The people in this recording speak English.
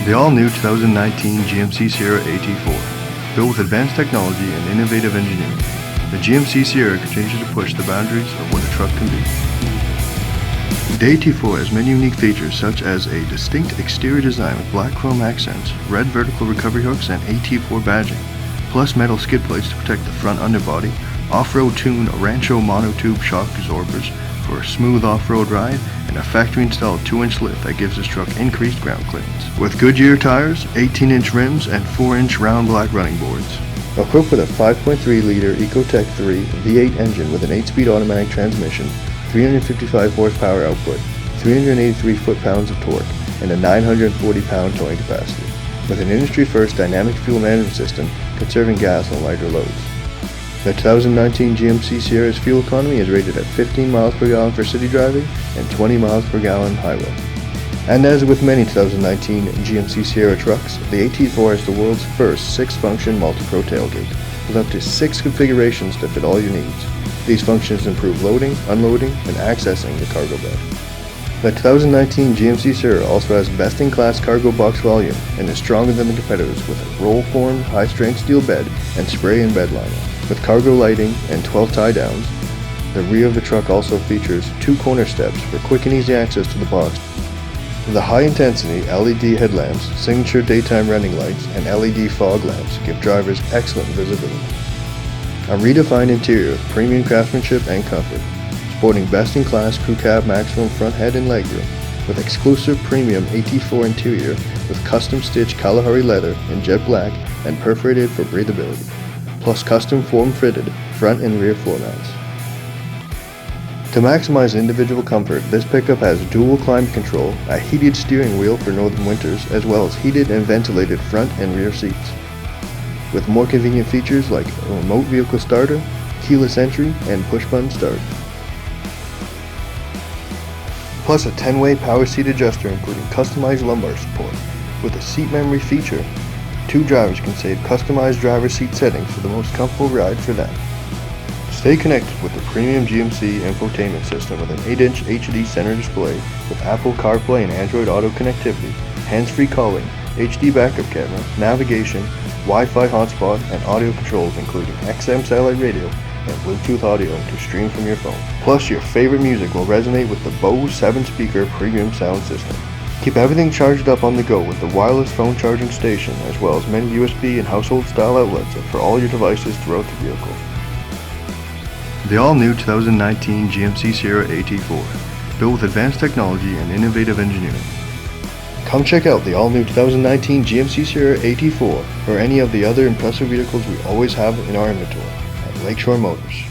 The all-new 2019 GMC Sierra AT4. Built with advanced technology and innovative engineering, the GMC Sierra continues to push the boundaries of what a truck can be. The AT4 has many unique features such as a distinct exterior design with black chrome accents, red vertical recovery hooks, and AT4 badging, plus metal skid plates to protect the front underbody, off-road tuned Rancho monotube shock absorbers for a smooth off-road ride, and a factory-installed 2-inch lift that gives this truck increased ground clearance. With Goodyear tires, 18-inch rims, and 4-inch round black running boards. Equipped with a 5.3-liter Ecotec 3 V8 engine with an 8-speed automatic transmission, 355 horsepower output, 383 foot-pounds of torque, and a 940-pound towing capacity, with an industry-first dynamic fuel management system conserving gas on lighter loads. The 2019 GMC Sierra's fuel economy is rated at 15 miles per gallon for city driving and 20 miles per gallon highway. And as with many 2019 GMC Sierra trucks, the AT4 is the world's first 6-function Multipro Tailgate, with up to 6 configurations to fit all your needs. These functions improve loading, unloading, and accessing the cargo bed. The 2019 GMC Sierra also has best-in-class cargo box volume and is stronger than the competitors with a roll-formed, high-strength steel bed and spray-in bed liner. With cargo lighting and 12 tie-downs, the rear of the truck also features 2 corner steps for quick and easy access to the box. The high-intensity LED headlamps, signature daytime running lights, and LED fog lamps give drivers excellent visibility. A redefined interior with premium craftsmanship and comfort, sporting best-in-class crew cab maximum front head and legroom, with exclusive premium AT4 interior with custom-stitched Kalahari leather in jet black and perforated for breathability, plus custom form-fitted front and rear floor mats. To maximize individual comfort, this pickup has dual climate control, a heated steering wheel for northern winters, as well as heated and ventilated front and rear seats, with more convenient features like a remote vehicle starter, keyless entry, and push-button start. Plus a 10-way power seat adjuster including customized lumbar support. With a seat memory feature, 2 drivers can save customized driver seat settings for the most comfortable ride for them. Stay connected with the premium GMC infotainment system with an 8-inch HD center display with Apple CarPlay and Android Auto connectivity, hands-free calling, HD backup camera, navigation, Wi-Fi hotspot, and audio controls including XM satellite radio and Bluetooth audio to stream from your phone. Plus, your favorite music will resonate with the Bose 7-speaker premium sound system. Keep everything charged up on the go with the wireless phone charging station, as well as many USB and household-style outlets for all your devices throughout the vehicle. The all-new 2019 GMC Sierra AT4, built with advanced technology and innovative engineering. Come check out the all-new 2019 GMC Sierra AT4 or any of the other impressive vehicles we always have in our inventory at Lakeshore Motors.